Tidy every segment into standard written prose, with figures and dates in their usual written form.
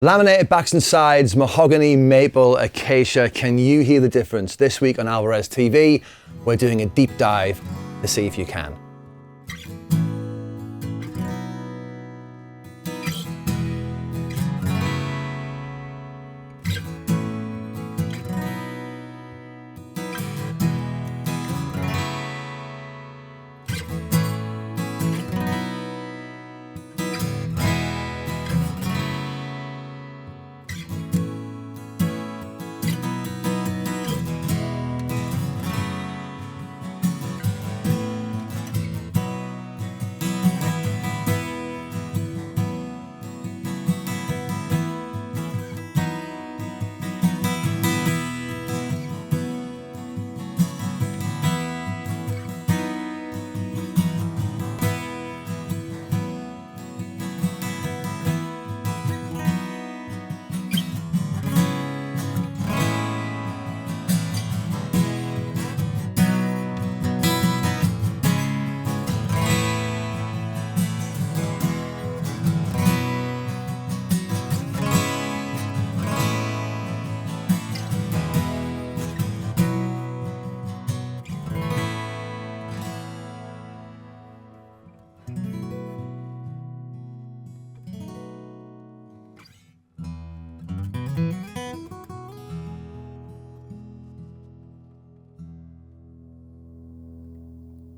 Laminated backs and sides, mahogany, maple, acacia. Can you hear the difference? This week on Alvarez TV, we're doing a deep dive to see if you can.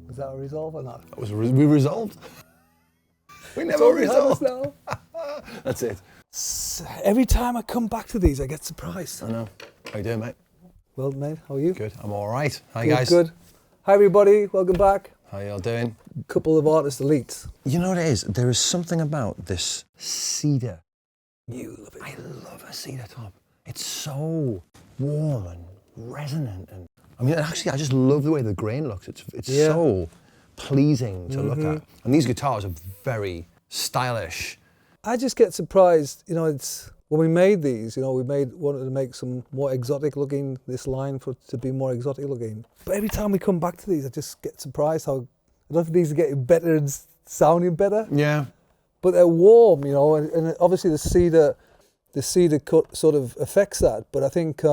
Was that a resolve or not? That was we resolved. We never resolved. Now. That's it. Every time I come back to these, I get surprised. I know. How you doing, mate? Well, mate, how are you? Good. I'm all right. Hi, Good, guys. Good. Hi, everybody. Welcome back. How y'all doing? Couple of artist elites. You know what it is? There is something about this cedar. You love it. I love a cedar top. It's so warm and resonant, and I mean, actually, I just love the way the grain looks. It's so pleasing to look at. And these guitars are very stylish. I just get surprised. You know, it's when we made these. You know, wanted to make some more exotic looking. This line to be more exotic looking. But every time we come back to these, I just get surprised how I don't know if these are getting better and sounding better. Yeah. But they're warm, you know, and obviously the cedar cut sort of affects that. But I think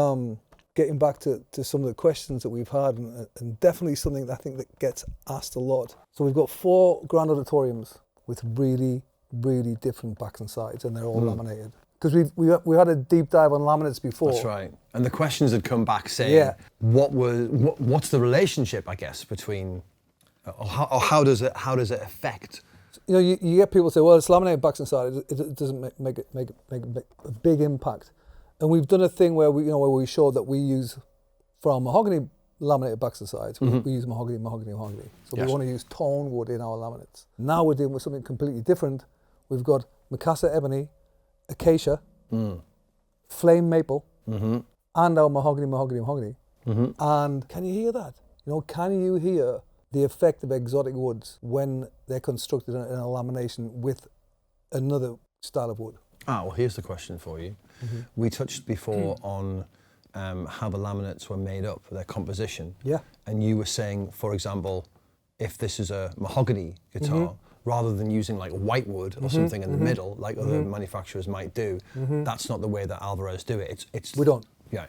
getting back to some of the questions that we've had, and definitely something that I think that gets asked a lot. So we've got 4 grand auditoriums with really, really different backs and sides, and they're all laminated. Because we had a deep dive on laminates before. That's right. And the questions had come back saying, what's the relationship, I guess, between, or how does it affect? You know, you get people say, well, it's laminated backs and sides. It doesn't make a big impact. And we've done a thing where we show that we use, for our mahogany laminated backs and sides, we use mahogany. So we want to use tone wood in our laminates. Now we're dealing with something completely different. We've got Macassar ebony, acacia, flame maple, and our mahogany. And can you hear that? You know, can you hear the effect of exotic woods when they're constructed in a lamination with another style of wood? Well, here's the question for you. We touched before on how the laminates were made up, their composition. Yeah. And you were saying, for example, if this is a mahogany guitar, rather than using like white wood or something in the middle, like other manufacturers might do, that's not the way that Alvarez do it. We don't. Yeah.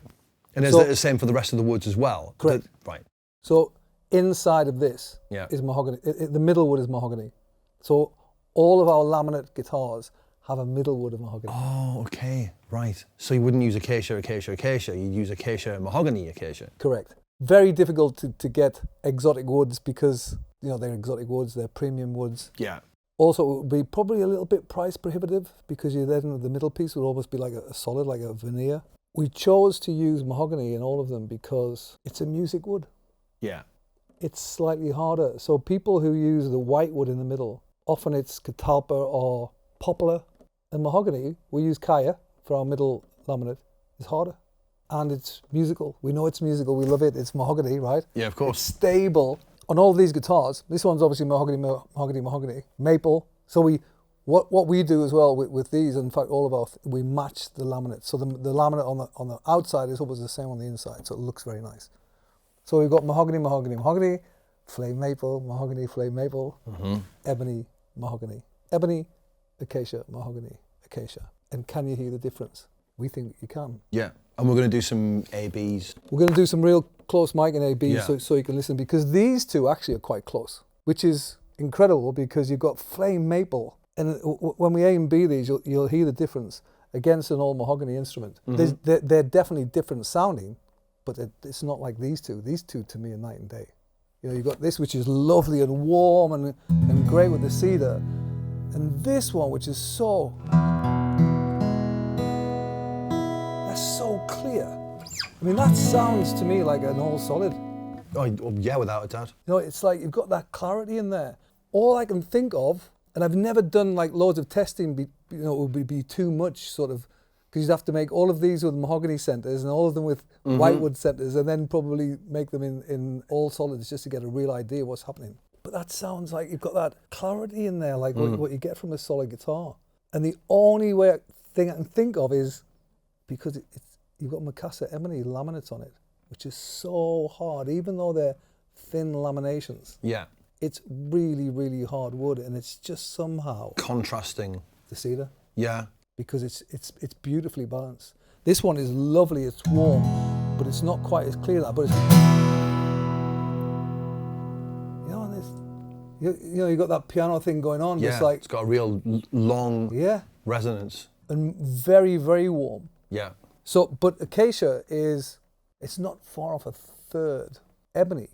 And is it the same for the rest of the woods as well? Correct. Right. So inside of this is mahogany. The middle wood is mahogany. So all of our laminate guitars have a middle wood of mahogany. Oh, okay, right. So you wouldn't use acacia. You'd use acacia, mahogany, acacia. Correct. Very difficult to get exotic woods because, you know, they're exotic woods, they're premium woods. Yeah. Also, it would be probably a little bit price prohibitive because the middle piece would almost be like a solid, like a veneer. We chose to use mahogany in all of them because it's a music wood. Yeah. It's slightly harder. So people who use the white wood in the middle, often it's catalpa or poplar. And mahogany, we use Kaya for our middle laminate, is harder. And it's musical. We know it's musical, we love it. It's mahogany, right? Yeah, of course. It's stable. On all these guitars, this one's obviously mahogany, maple. So what we do as well with these, in fact, we match the laminate. So the laminate on the outside is always the same on the inside, so it looks very nice. So we've got mahogany, flame maple, mahogany, flame maple, ebony, mahogany, ebony, acacia, mahogany, acacia. And can you hear the difference? We think you can. Yeah, and we're going to do some ABs. We're going to do some real close mic and ABs Yeah. so you can listen, because these two actually are quite close, which is incredible because you've got flame maple. And when we A and B these, you'll hear the difference against an old mahogany instrument. They're definitely different sounding, but it's not like these two. These two to me are night and day. You know, you've got this, which is lovely and warm and great with the cedar, and this one, which is so clear. I mean, that sounds to me like an all solid. Oh, yeah, without a doubt. You know, it's like you've got that clarity in there. All I can think of, and I've never done like loads of testing, it would be too much sort of, because you'd have to make all of these with mahogany centers and all of them with whitewood centers, and then probably make them in all solids just to get a real idea of what's happening. But that sounds like you've got that clarity in there, like what you get from a solid guitar. And the only thing I can think of is because you've got Macassar Ebony laminates on it, which is so hard, even though they're thin laminations. Yeah. It's really, really hard wood, and it's just somehow contrasting the cedar. Yeah. Because it's beautifully balanced. This one is lovely, it's warm, but it's not quite as clear that. But it's, you got that piano thing going on. Yeah. Just like, it's got a real long resonance. And very, very warm. Yeah. So, but Acacia it's not far off a third. Ebony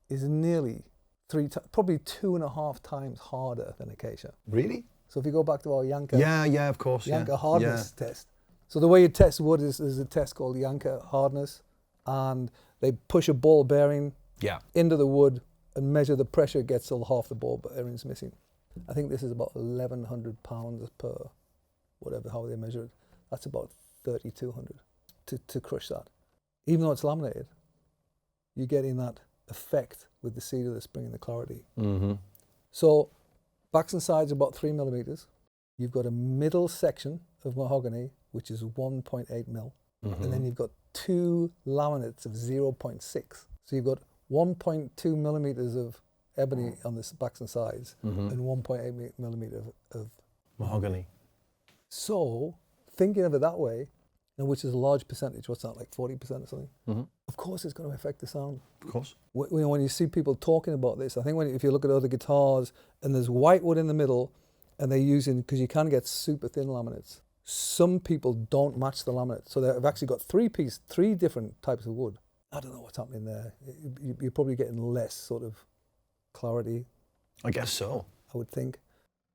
is nearly probably 2.5 times harder than Acacia. Really? So if you go back to our Yanka, yeah, of course, Yanka hardness test. So the way you test wood is a test called Yanka hardness, and they push a ball bearing into the wood and measure the pressure, gets till half the ball bearing's missing. I think this is about 1,100 pounds per whatever, how they measure it. That's about 3,200 to crush that. Even though it's laminated, you're getting that effect with the cedar that's bringing the clarity. So backs and sides are about 3 millimeters. You've got a middle section of mahogany, which is 1.8 mil. And then you've got 2 laminates of 0.6. So you've got 1.2 millimeters of ebony on the backs and sides and 1.8 millimeter of mahogany. So thinking of it that way, which is a large percentage, what's that, like 40% or something? Of course it's going to affect the sound. Of course. When you see people talking about this, I think if you look at other guitars and there's whitewood in the middle and they're using, because you can get super thin laminates, some people don't match the laminate. So they've actually got 3 different types of wood. I don't know what's happening there. You're probably getting less sort of clarity. I guess so. I would think.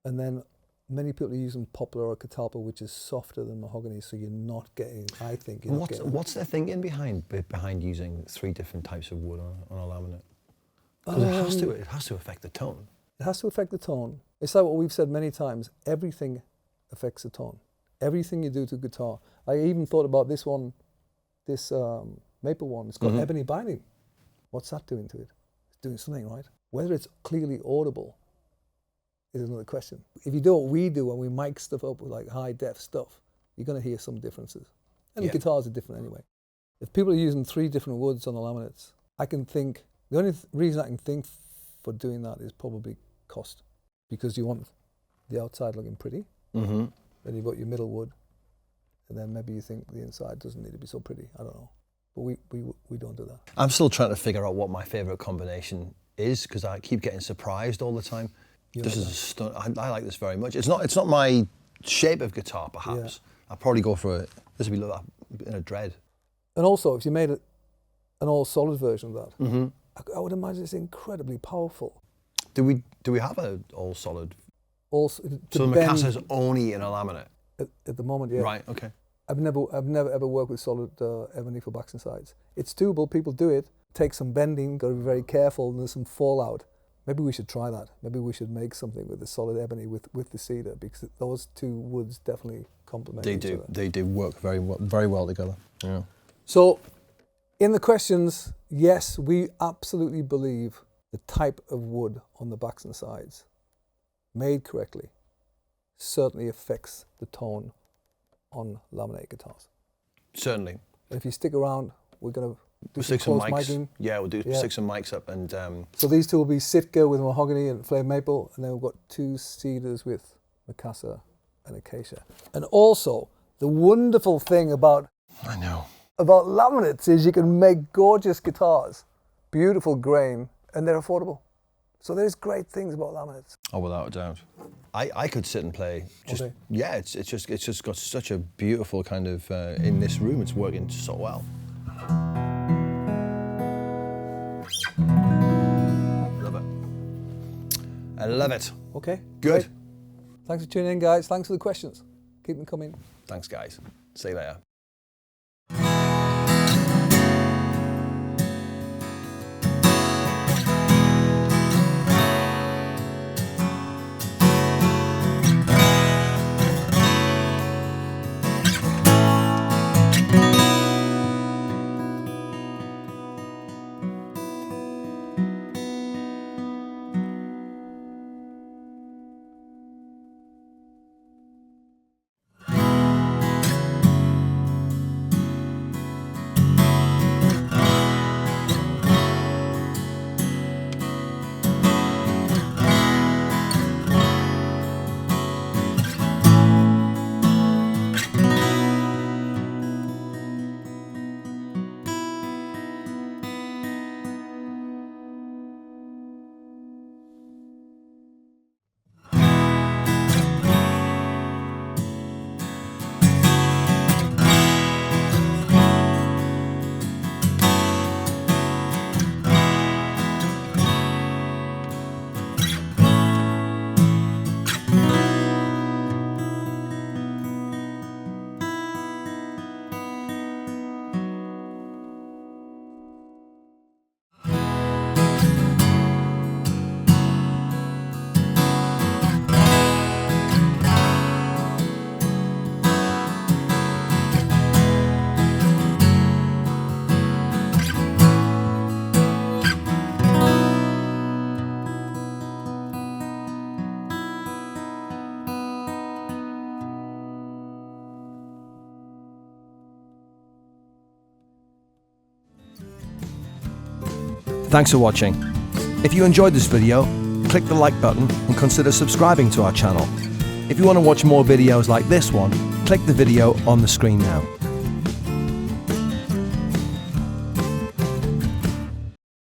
And then many people are using poplar or catalpa, which is softer than mahogany, so you're not getting, I think, what's their thinking behind using 3 different types of wood on a laminate? Because it has to affect the tone. It has to affect the tone. It's like what we've said many times, everything affects the tone. Everything you do to guitar. I even thought about this one, this maple one, it's got ebony binding. What's that doing to it? It's doing something, right? Whether it's clearly audible is another question. If you do what we do when we mic stuff up with like high def stuff, you're going to hear some differences. And the guitars are different anyway. If people are using 3 different woods on the laminates, I can think, the only reason I can think for doing that is probably cost. Because you want the outside looking pretty, then you've got your middle wood, and then maybe you think the inside doesn't need to be so pretty. I don't know. But we don't do that. I'm still trying to figure out what my favourite combination is, because I keep getting surprised all the time. This is a stunt. I like this very much. It's not my shape of guitar, perhaps. I'll probably go for this would be like in a dread. And also, if you made an all solid version of that, I would imagine it's incredibly powerful. Do we have an all solid? So the Macassar's only in a laminate? At the moment, yeah. Right, okay. I've never ever worked with solid ebony for backs and sides. It's doable, people do it. Take some bending, got to be very careful, and there's some fallout. Maybe we should try that. Maybe we should make something with the solid ebony with the cedar, because those 2 woods definitely complement each other. They do work very well together. Yeah. So, in the questions, yes, we absolutely believe the type of wood on the backs and sides, made correctly, certainly affects the tone on laminated guitars. Certainly. And if you stick around, we're going to do stick some mics. Miking. Yeah, we'll stick some mics up and. So these 2 will be Sitka with mahogany and flame maple, and then we've got 2 cedars with Macassar and Acacia. And also, the wonderful thing about laminates is you can make gorgeous guitars, beautiful grain, and they're affordable. So there's great things about laminates. Oh, without a doubt. I could sit and play. Yeah, it's just got such a beautiful kind of in this room. It's working so well. Love it. I love it. Okay. Good. Great. Thanks for tuning in, guys. Thanks for the questions. Keep them coming. Thanks, guys. See you later. Thanks for watching. If you enjoyed this video, click the like button and consider subscribing to our channel. If you want to watch more videos like this one, click the video on the screen now.